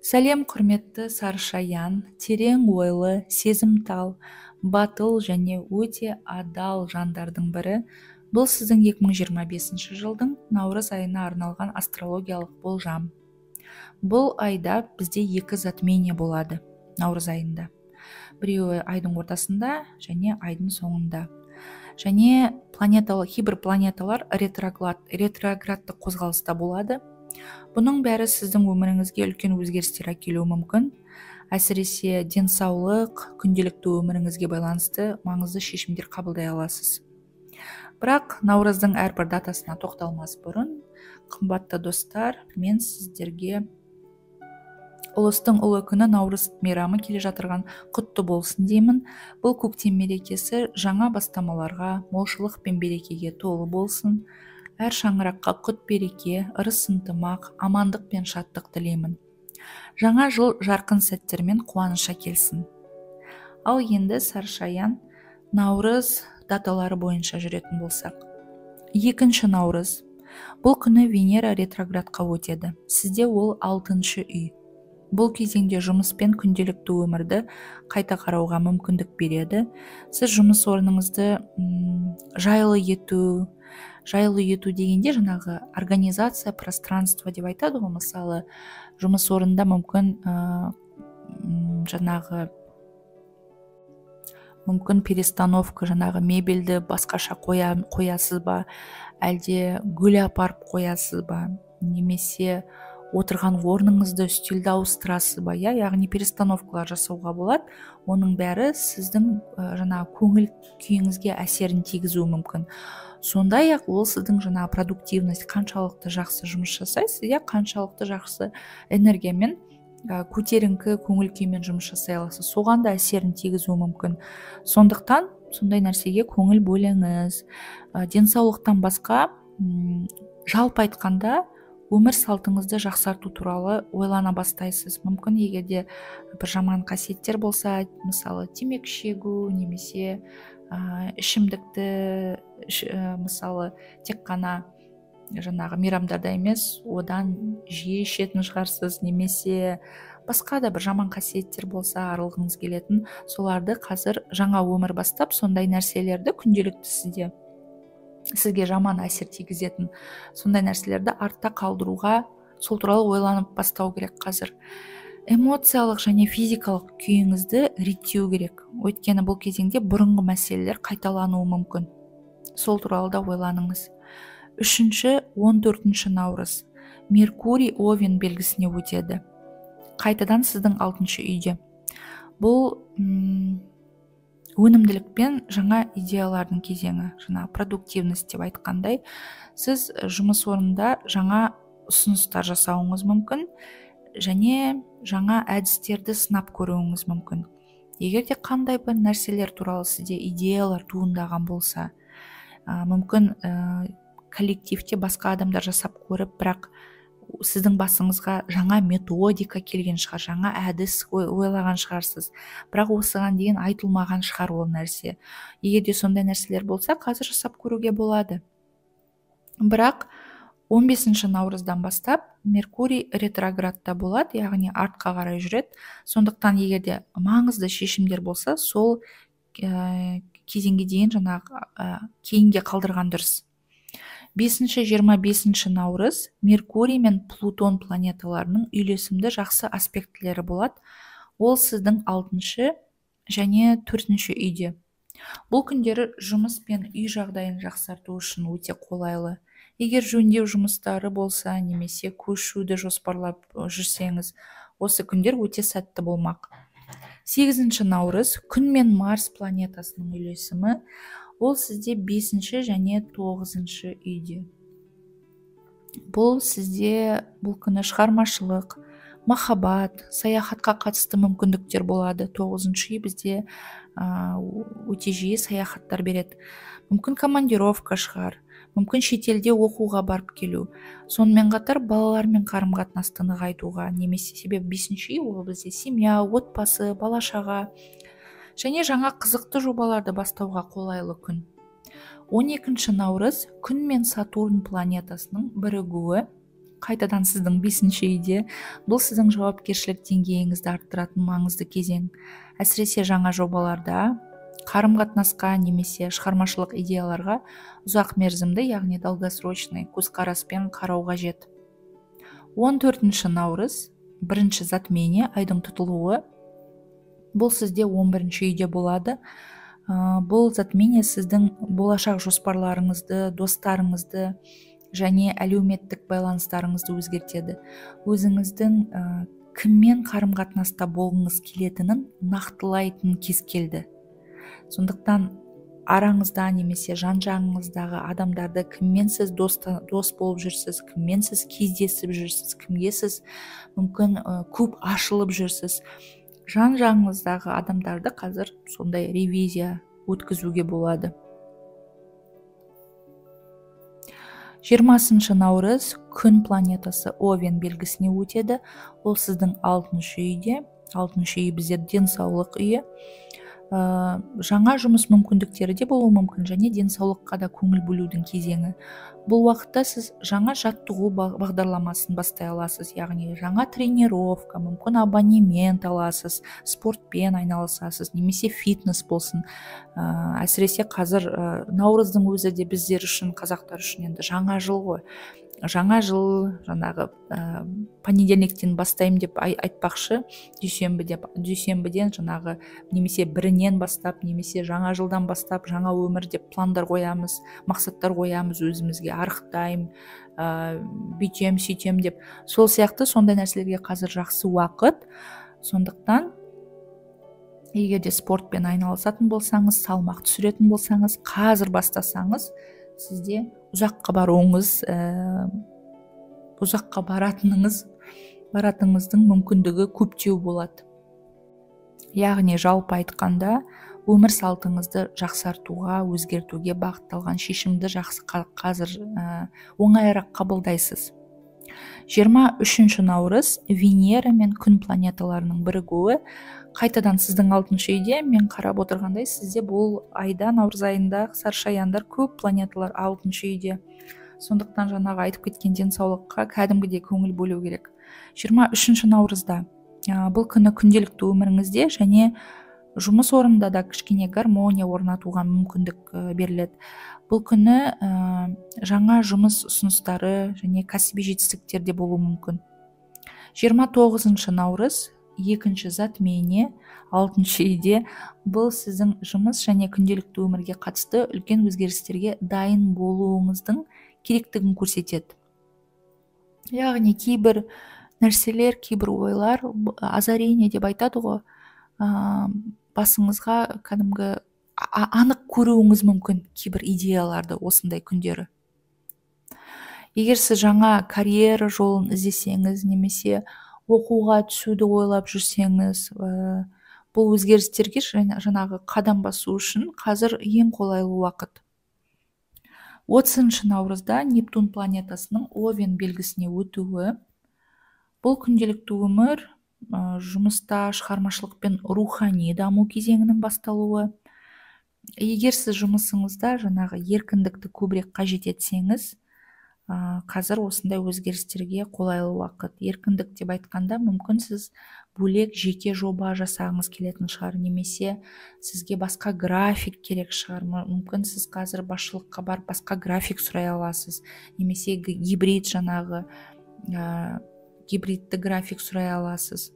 Сәлем құрметті Сарышаян, терең ойлы, сезімтал, батыл және өте адал жандардың бірі. Бұл сіздің 2025 жылдың наурыз айына арналған астрологиялық болжам. Бұл айда бізде екі затмение болады наурыз айында. Біреуі айдың ортасында және айдың соңында. Және кейбір планеталар ретроградты қозғалыста болады. Бұның бәрі сіздің өміріңізге үлкен өзгерістер әкелуі мүмкін. Әсіресе денсаулық, күнделікті өміріңізге байланысты маңызды шешімдер қабылдай аласыз. Бірақ наурыздың әрбір датасына тоқталмас бұрын, қымбатты достар, мен сіздерге ұлыстың ұлы күні наурыз мейрамы келе жатырған құтты болсын деймін. Бұл көктем мерекесі жаңа бастамаларға, молшылық пен берекеге толы болсын. Әр шаңыраққа құт береке, ырыс ынтымақ, амандық пен шаттық тілеймін. Жаңа жыл жарқын сәттермен қуаныша келсін. Ал енді Сарышаян наурыз даталары бойынша жүретін болсақ. 2 наурыз. Бұл күні Венера ретроградқа өтеді. Сізде ол 6 үй. Бұл кезеңде жұмыс пен күнделікті өмірді қайта қарауға мүмкіндік береді. Сіз жұмыс орныңызды жайлы ету дегенде жаңағы организация, пространство деп айтады ғой. Мысалы, жұмыс орнында мүмкін перестановка, мебельді басқаша қоясыз ба, әлде гүл апарып қоясыз ба, немесе отырған орныңызды, үстелді ауыстырасыз ба, яғни перестановкалар жасауға болады. Оның бәрі сіздің көңіл күйіңізге әсерін тигізуі мүмкін. Сондай-ақ ол сіздің продуктивность, қаншалықты жақсы жұмыс жасайсыз, қаншалықты жақсы энергиямен, көтеріңкі көңіл күймен жұмыс жасай аласыз. Соған да әсерін тигізуі мүмкін. Сондықтан сондай нәрсеге көңіл бөліңіз. Денсаулықтан басқа, жалпы айтқанда, өмір салтыңызды жақсарту туралы ойлана бастайсыз. Мүмкін егерде бір жаман қасиеттер болса, мысалы темекі шегу, немесе ішімдікті, мысалы тек қана мейрамдарда емес, одан жиі ішетін шығарсыз, немесе басқа да бір жаман қасиеттер болса, арылғыңыз келетін, соларды қазір жаңа өмір бастап, сондай нәрселерді күнделікті сізге жаман әсер тигізетін сондай нәрселерді артта қалдыруға, сол туралы ойланып бастау керек қазір. Эмоциялық және физикалық күйіңізді реттеу керек. Өйткені бұл кезеңде бұрынғы мәселелер қайталануы мүмкін. Сол туралы да ойланыңыз. 3-14 наурыз. Меркурий Овен белгісіне өтеді. Қайтадан сіздің 6 үйде. Бұл өнімділік пен жаңа идеялардың кезеңі, продуктивность деп айтқандай, сіз жұмыс орнында жаңа ұсыныстар жасауыңыз мүмкін, және жаңа әдістерді сынап көруіңіз мүмкін. Егер де қандай бір нәрселер туралы сізде идеялар туындаған болса, мүмкін коллективте басқа адамдар жасап көріп, бірақ сіздің басыңызға жаңа методика келген шығар, жаңа әдіс ойлаған шығарсыз, бірақ осыған дейін айтылмаған шығар ол нәрсе. Егер де сондай нәрселер болса, қазір жасап көруге болады. Бірақ 15 наурыздан бастап Меркурий ретроградта болады, яғни артқа қарай жүреді. Сондықтан егер де маңызды шешімдер болса, сол кезеңге дейін кейінге қалдырған дұрыс. 5-25 наурыз Меркурий мен Плутон планеталарының үйлесімді жақсы аспектілері болады. Ол сіздің 6 және 4 үйде. Бұл күндері жұмыс пен үй жағдайын жақсарту үшін өте қолайлы. Егер жөндеу жұмыстары болса, немесе көшуді жоспарлап жүрсеңіз, осы күндер өте сәтті болмақ. 8 наурыз күн мен Марс планетасының үйлесімі. Ол сізде 5 және 9 үйде. Бұл күні шығармашылық, махаббат, саяхатқа қатысты мүмкіндіктер болады. 9 үй бізде өте жиі саяхаттар береді. Мүмкін командировка шығар, мүмкін шетелде оқуға барып келу. Сонымен қатар балалармен қарым-қатынасты нығайтуға, немесе себебі 5 үй ол бізде семья, отбасы, бала-шаға және жаңа қызықты жобаларды бастауға қолайлы күн. 12 наурыз күн мен Сатурн планетасының бірігуі. қайтадан сіздің 5-ші үйде. Бұл сіздің жауапкершілік деңгейіңізді арттыратын маңызды кезең. Әсіресе жаңа жобаларда, қарым-қатынасқа немесе шығармашылық идеяларға ұзақ мерзімді, яғни долгосрочный көзқараспен қарау қажет. 14 наурыз, бірінші затмение, айдың тұтылуы. Бұл сізде 11-ші үйде болады. Бұл затмение сіздің болашақ жоспарларыңызды, достарыңызды және әлеуметтік байланыстарыңызды өзгертеді. Өзіңіздің кіммен қарым-қатынаста болғыңыз келетінін нақтылайтын кез келді. Сондықтан араңызда немесе жан-жағыңыздағы адамдарды кіммен сіз дос болып жүрсіз, кіммен сіз кездесіп жүрсіз, кімге сіз мүмкін көп ашылып жүрсіз, жан-жағыңыздағы адамдарды қазір сондай ревизия өткізуге болады. 20 наурыз, күн планетасы Овен белгісіне өтеді. Ол сіздің 6-шы үйде. 6-шы үй бізде денсаулық үйі. Жаңа жұмыс мүмкіндіктері де болуы мүмкін, және денсаулыққа да көңіл бөлудің кезеңі. Бұл уақытта сіз жаңа жаттығу бағдарламасын бастай аласыз, яғни жаңа тренировка, мүмкін абонемент аласыз, спортпен айналысасыз, немесе фитнес болсын. Әсіресе қазір наурыздың өзі де біздер үшін, қазақтар үшін енді жаңа жыл ғой. Жаңа жыл, жаңағы понедельниктен бастаймын деп айтпақшы, дүйсенбіден жаңағы немесе 1-нен бастап, немесе жаңа жылдан бастап жаңа өмір деп пландар қоямыз, мақсаттар қоямыз өзімізге, арықтаймын, бүйтем, сөйтем деп. Сол сияқты сондай нәрселерге қазір жақсы уақыт. Сондықтан егер де спортпен айналысатын болсаңыз, салмақ түсіретін болсаңыз, қазір бастасаңыз, сізде ұзаққа баруыңыз, ұзаққа баратыныңыздың мүмкіндігі көптеу болады. Яғни жалпы айтқанда, өмір салтыңызды жақсартуға, өзгертуге бағытталған шешімді қазір оңайырақ қабылдайсыз. 23 наурыз, Венера мен күн планеталарының бірігуі. Қайтадан сіздің 6-шы үйде, мен қарап отырғандай, сізде бұл айда, наурыз айында саршаяндар көп планеталар 6-шы үйде. Сондықтан жаңағы айтып кеткен денсаулыққа кәдімгідей көңіл бөлу керек. 23 наурызда бұл күні күнделікті өміріңізде және жұмыс орнында да кішкене гармония орнатуға мүмкіндік беріледі. Бұл күні жаңа жұмыс ұсыныстары және кәсіби жетістіктерде болуы мүмкін. 29 наурыз, екінші затмение, 6-шы үйде. Бұл сіздің жұмыс және күнделікті өмірге қатысты үлкен өзгерістерге дайын болуыңыздың керектігін көрсетеді. Яғни кейбір нәрселер, кейбір ойлар, озарение деп айтады ғой, басыңызға кәдімгі анық көруіңіз мүмкін кейбір идеяларды осындай күндері. Егер сіз жаңа карьера жолын іздесеңіз, немесе оқуға түсуді ойлап жүрсеңіз, бұл өзгерістерге жаңағы қадам басу үшін қазір ең қолайлы уақыт. 30 наурызда Нептун планетасының Овен белгісіне өтуі. Бұл күнделікті өмір, жұмыста шығармашылық пен рухани даму кезеңінің басталуы. Егер сіз жұмысыңызда жаңағы еркіндікті көбірек қажет етсеңіз, қазір осындай өзгерістерге қолайлы уақыт. Еркіндік деп айтқанда, мүмкін сіз бөлек жеке жоба жасағыңыз келетін шығар, немесе сізге басқа график керек шығар. Мүмкін сіз қазір басшылыққа барып басқа график сұрай аласыз, немесе гибридті график сұрай аласыз.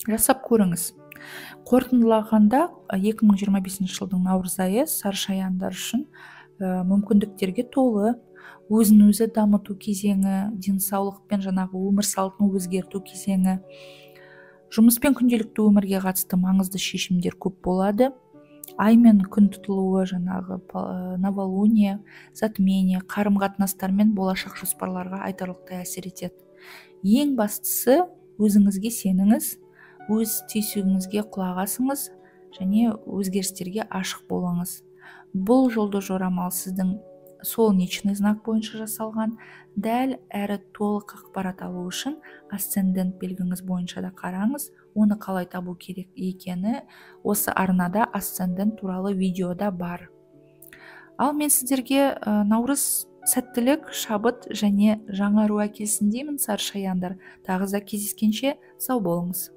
Жасап көріңіз. Қорытындылағанда 2025 жылдың наурыз айы саршаяндар үшін мүмкіндіктерге толы, өзін-өзі дамыту кезеңі, денсаулықпен жаңағы өмір салтын өзгерту кезеңі. Жұмыспен күнделікті өмірге қатысты маңызды шешімдер көп болады. Ай мен күн тұтылуы, жаңағы новолуние, затмение, қарым-қатынастар мен болашақ жоспарларға айтарлықтай әсер етеді. Ең бастысы, өзіңізге сеніңіз, өз түйсігіңізге құлақ асыңыз және өзгерістерге ашық болыңыз. Бұл жолды жорамал сіздің солнечный знак бойынша жасалған. Дәл әрі толық ақпарат алу үшін асцендент белгіңіз бойынша да қараңыз. Оны қалай табу керек екені осы арнада асцендент туралы видеода бар. Ал мен сіздерге наурыз сәттілік, шабыт және жаңару әкелсін деймін, сарышаяндар. Тағы да кездескенше сау болыңыз.